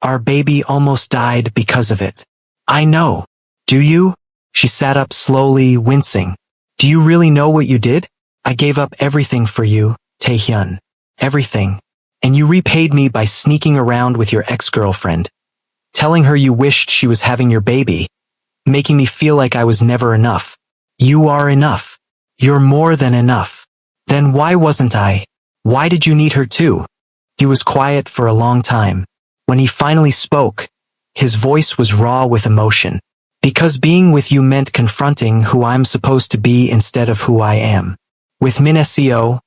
Our baby almost died because of it. I know. Do you? She sat up slowly, wincing. Do you really know what you did? I gave up everything for you, Taehyun. Everything. And you repaid me by sneaking around with your ex-girlfriend, telling her you wished she was having your baby, making me feel like I was never enough. You are enough. You're more than enough. Then why wasn't I? Why did you need her too? He was quiet for a long time. When he finally spoke, his voice was raw with emotion. Because being with you meant confronting who I'm supposed to be instead of who I am. With Minacio,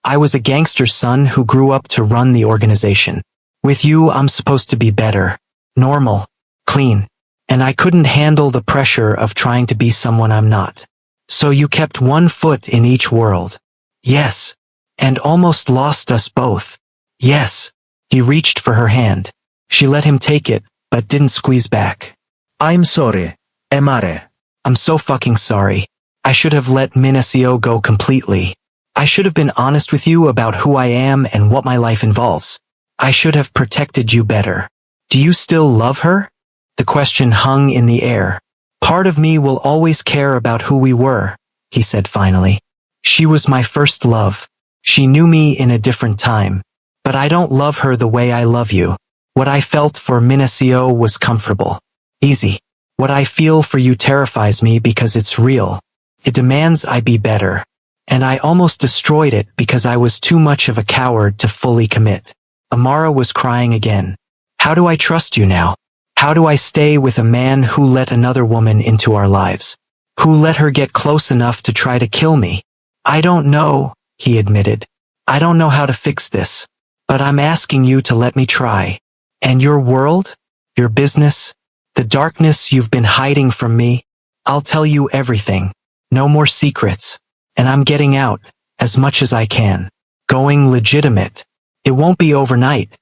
I was a gangster's son who grew up to run the organization. With you, I'm supposed to be better, normal, clean, and I couldn't handle the pressure of trying to be someone I'm not. So you kept one foot in each world. Yes, and almost lost us both. Yes. He reached for her hand. She let him take it, but didn't squeeze back. I'm sorry, Amara. I'm so fucking sorry. I should have let Minacio go completely. I should have been honest with you about who I am and what my life involves. I should have protected you better. Do you still love her? The question hung in the air. Part of me will always care about who we were, he said finally. She was my first love. She knew me in a different time. But I don't love her the way I love you. What I felt for Minacio was comfortable. Easy. What I feel for you terrifies me because it's real. It demands I be better. And I almost destroyed it because I was too much of a coward to fully commit. Amara was crying again. How do I trust you now? How do I stay with a man who let another woman into our lives? Who let her get close enough to try to kill me? I don't know, he admitted. I don't know how to fix this. But I'm asking you to let me try. And your world? Your business? The darkness you've been hiding from me? I'll tell you everything. No more secrets. And I'm getting out, as much as I can. Going legitimate. It won't be overnight.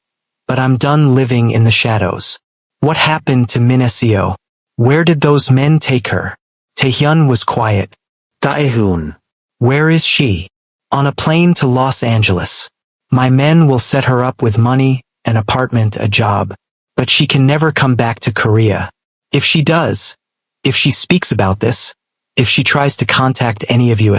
But I'm done living in the shadows. What happened to Minacio? Where did those men take her? Taehyun was quiet. Taehyun. Where is she? On a plane to Los Angeles. My men will set her up with money, an apartment, a job. But she can never come back to Korea. If she does, if she speaks about this, if she tries to contact any of you,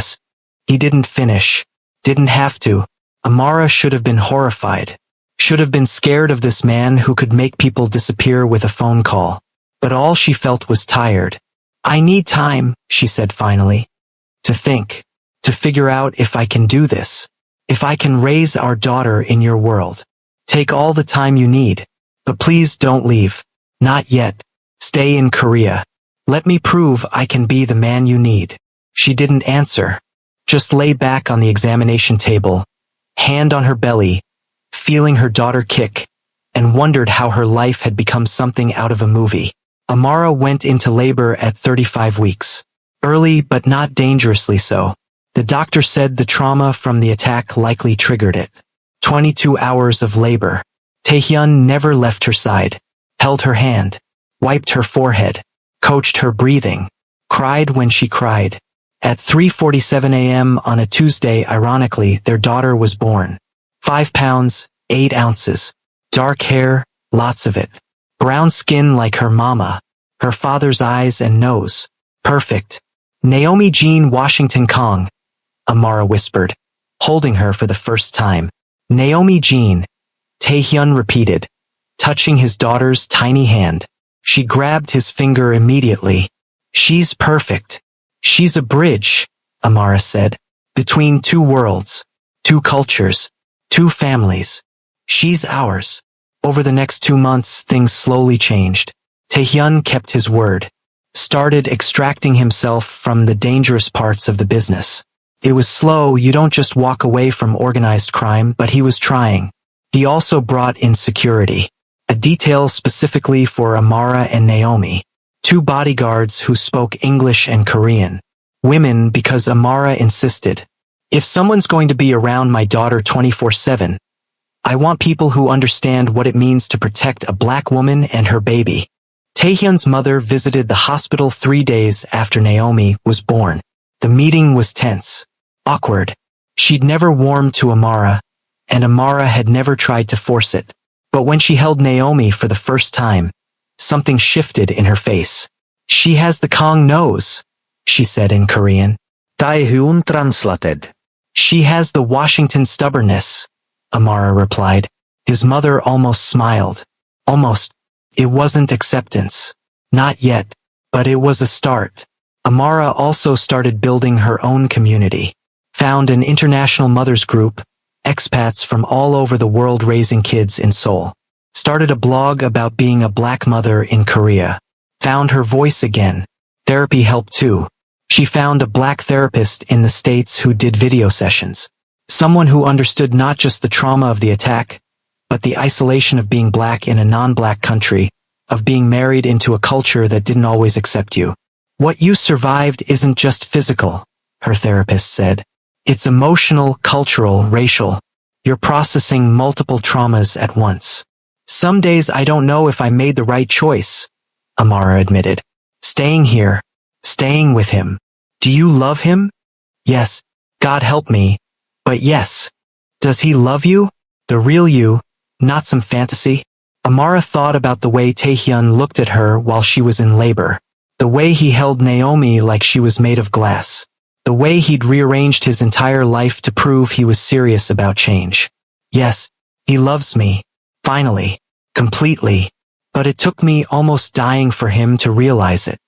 he didn't finish. Didn't have to. Amara should have been horrified. Should have been scared of this man who could make people disappear with a phone call. But all she felt was tired. I need time, she said finally. To think. To figure out if I can do this. If I can raise our daughter in your world. Take all the time you need. But please don't leave. Not yet. Stay in Korea. Let me prove I can be the man you need. She didn't answer. Just lay back on the examination table, hand on her belly, feeling her daughter kick, and wondered how her life had become something out of a movie. Amara went into labor at 35 weeks. Early but not dangerously so. The doctor said the trauma from the attack likely triggered it. 22 hours of labor. Taehyun never left her side, held her hand, wiped her forehead, coached her breathing, cried when she cried. At 3:47 a.m. on a Tuesday, ironically, their daughter was born. 5 pounds, 8 ounces. Dark hair, lots of it. Brown skin like her mama. Her father's eyes and nose. Perfect. Naomi Jean Washington Kong, Amara whispered, holding her for the first time. Naomi Jean, Taehyun repeated, touching his daughter's tiny hand. She grabbed his finger immediately. She's perfect. She's a bridge, Amara said, between two worlds, two cultures, two families. She's ours. Over the next 2 months, things slowly changed. Taehyun kept his word. Started extracting himself from the dangerous parts of the business. It was slow, you don't just walk away from organized crime, but he was trying. He also brought in security. A detail specifically for Amara and Naomi. 2 bodyguards who spoke English and Korean. Women because Amara insisted. If someone's going to be around my daughter 24/7, I want people who understand what it means to protect a black woman and her baby. Taehyun's mother visited the hospital 3 days after Naomi was born. The meeting was tense. Awkward. She'd never warmed to Amara, and Amara had never tried to force it. But when she held Naomi for the first time, something shifted in her face. She has the Kong nose, she said in Korean. Taehyun translated. She has the Washington stubbornness, Amara replied. His mother almost smiled. Almost. It wasn't acceptance. Not yet. But it was a start. Amara also started building her own community. Found an international mothers group, expats from all over the world raising kids in Seoul. Started a blog about being a black mother in Korea. Found her voice again. Therapy helped too. She found a black therapist in the States who did video sessions. Someone who understood not just the trauma of the attack, but the isolation of being black in a non-black country, of being married into a culture that didn't always accept you. What you survived isn't just physical, her therapist said. It's emotional, cultural, racial. You're processing multiple traumas at once. Some days I don't know if I made the right choice, Amara admitted. Staying here. Staying with him. Do you love him? Yes. God help me. But yes. Does he love you? The real you, not some fantasy? Amara thought about the way Taehyun looked at her while she was in labor. The way he held Naomi like she was made of glass. The way he'd rearranged his entire life to prove he was serious about change. Yes, he loves me. Finally. Completely. But it took me almost dying for him to realize it.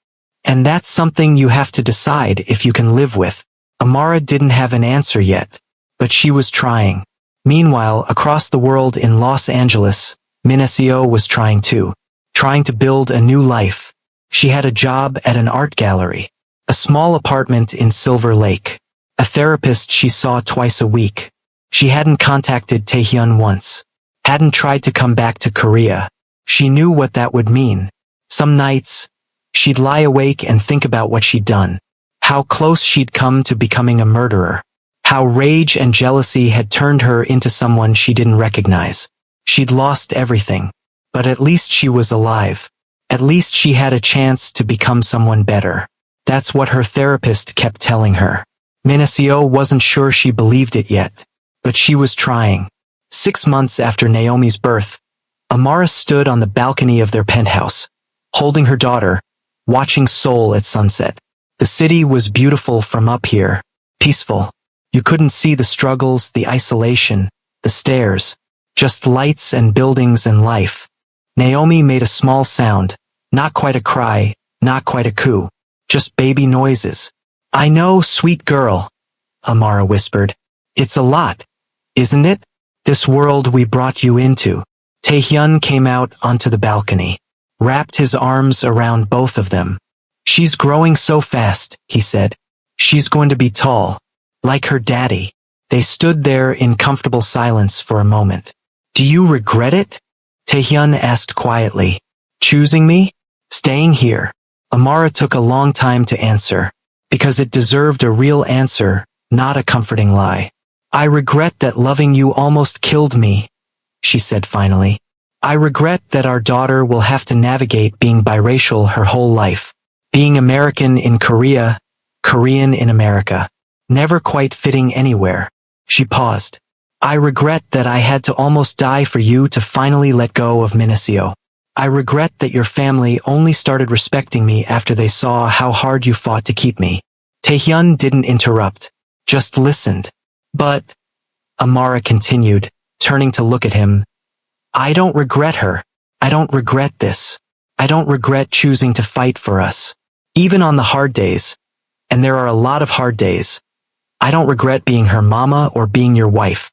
And that's something you have to decide if you can live with. Amara didn't have an answer yet, but she was trying. Meanwhile, across the world in Los Angeles, Minicio was trying too. Trying to build a new life. She had a job at an art gallery. A small apartment in Silver Lake. A therapist she saw twice a week. She hadn't contacted Taehyun once. Hadn't tried to come back to Korea. She knew what that would mean. Some nights, she'd lie awake and think about what she'd done. How close she'd come to becoming a murderer. How rage and jealousy had turned her into someone she didn't recognize. She'd lost everything. But at least she was alive. At least she had a chance to become someone better. That's what her therapist kept telling her. Minicio wasn't sure she believed it yet. But she was trying. 6 months after Naomi's birth, Amara stood on the balcony of their penthouse, holding her daughter, watching Seoul at sunset. The city was beautiful from up here, peaceful. You couldn't see the struggles, the isolation, the stairs, Just lights and buildings and life. Naomi made a small sound, not quite a cry, not quite a coo, just baby noises. I know, sweet girl, Amara whispered. It's a lot, isn't it? This world we brought you into. Taehyun came out onto the balcony, wrapped his arms around both of them. She's growing so fast, he said. She's going to be tall, like her daddy. They stood there in comfortable silence for a moment. Do you regret it? Taehyun asked quietly. Choosing me? Staying here? Amara took a long time to answer, because it deserved a real answer, not a comforting lie. I regret that loving you almost killed me, she said finally. I regret that our daughter will have to navigate being biracial her whole life. Being American in Korea, Korean in America. Never quite fitting anywhere. She paused. I regret that I had to almost die for you to finally let go of Minicio. I regret that your family only started respecting me after they saw how hard you fought to keep me. Taehyun didn't interrupt, just listened. But, Amara continued, turning to look at him, I don't regret her. I don't regret this. I don't regret choosing to fight for us. Even on the hard days, and there are a lot of hard days, I don't regret being her mama or being your wife.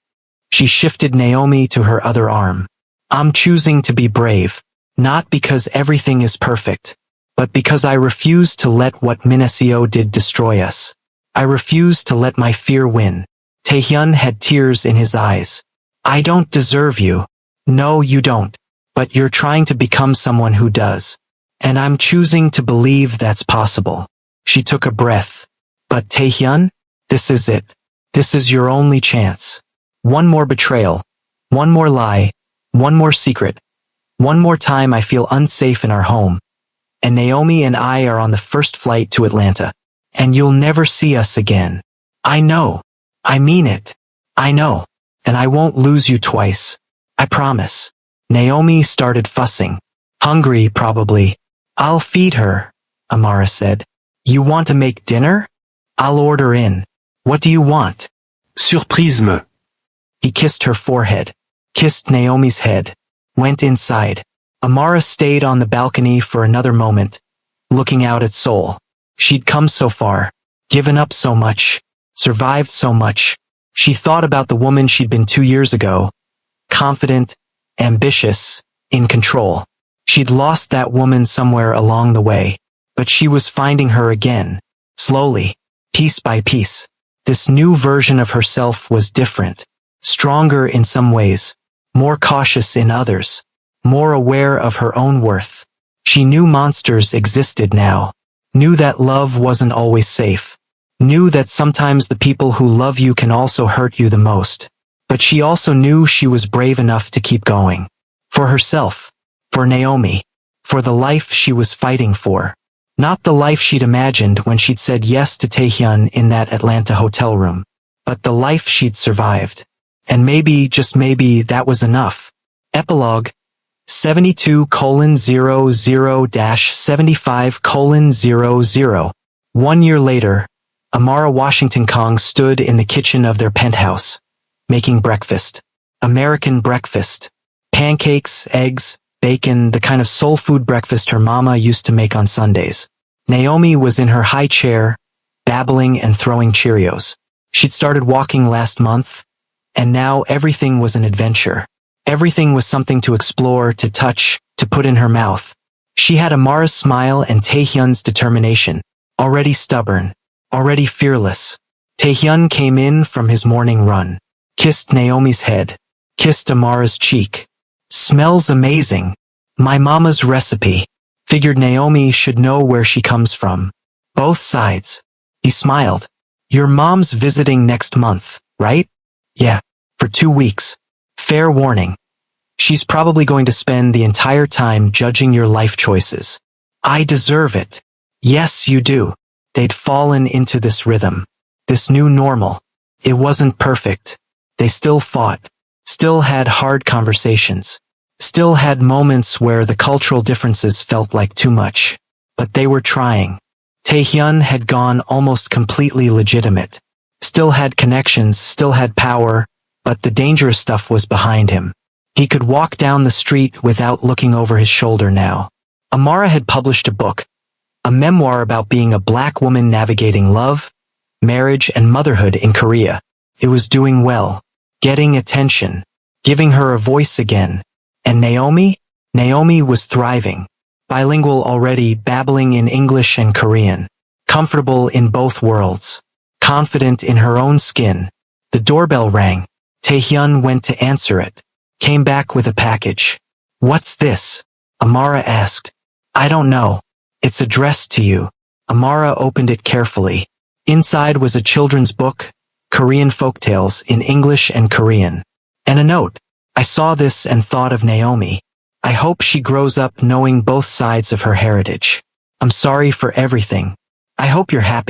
She shifted Naomi to her other arm. I'm choosing to be brave, not because everything is perfect, but because I refuse to let what Minicio did destroy us. I refuse to let my fear win. Taehyun had tears in his eyes. I don't deserve you. No, you don't. But you're trying to become someone who does. And I'm choosing to believe that's possible. She took a breath. But Taehyun, this is it. This is your only chance. One more betrayal. One more lie. One more secret. One more time I feel unsafe in our home. And Naomi and I are on the first flight to Atlanta. And you'll never see us again. I know. I mean it. I know. And I won't lose you twice. I promise. Naomi started fussing. Hungry, probably. I'll feed her, Amara said. You want to make dinner? I'll order in. What do you want? Surprise me. He kissed her forehead, kissed Naomi's head, went inside. Amara stayed on the balcony for another moment, looking out at Seoul. She'd come so far, given up so much, survived so much. She thought about the woman she'd been 2 years ago, confident, ambitious, in control. She'd lost that woman somewhere along the way, but she was finding her again, slowly, piece by piece. This new version of herself was different, stronger in some ways, more cautious in others, more aware of her own worth. She knew monsters existed now, knew that love wasn't always safe, knew that sometimes the people who love you can also hurt you the most. But she also knew she was brave enough to keep going. For herself, for Naomi, for the life she was fighting for. Not the life she'd imagined when she'd said yes to Taehyun in that Atlanta hotel room, but the life she'd survived. And maybe, just maybe, that was enough. Epilogue 72:00-75:00. 1 year later, Amara Washington Kong stood in the kitchen of their penthouse, making breakfast. American breakfast. Pancakes, eggs, bacon, the kind of soul food breakfast her mama used to make on Sundays. Naomi was in her high chair, babbling and throwing Cheerios. She'd started walking last month, and now everything was an adventure. Everything was something to explore, to touch, to put in her mouth. She had Amara's smile and Taehyun's determination. Already stubborn, already fearless. Taehyun came in from his morning run, kissed Naomi's head, kissed Amara's cheek. Smells amazing. My mama's recipe. Figured Naomi should know where she comes from. Both sides. He smiled. Your mom's visiting next month, right? Yeah, for 2 weeks. Fair warning. She's probably going to spend the entire time judging your life choices. I deserve it. Yes, you do. They'd fallen into this rhythm. This new normal. It wasn't perfect. They still fought. Still had hard conversations. Still had moments where the cultural differences felt like too much. But they were trying. Taehyun had gone almost completely legitimate. Still had connections, still had power, but the dangerous stuff was behind him. He could walk down the street without looking over his shoulder now. Amara had published a book, a memoir about being a black woman navigating love, marriage, and motherhood in Korea. It was doing well, getting attention, giving her a voice again. And Naomi? Naomi was thriving, bilingual already, babbling in English and Korean, comfortable in both worlds, confident in her own skin. The doorbell rang. Taehyun went to answer it, came back with a package. "What's this?" Amara asked. "I don't know. It's addressed to you." Amara opened it carefully. Inside was a children's book, Korean folktales in English and Korean. And a note. "I saw this and thought of Naomi. I hope she grows up knowing both sides of her heritage. I'm sorry for everything. I hope you're happy."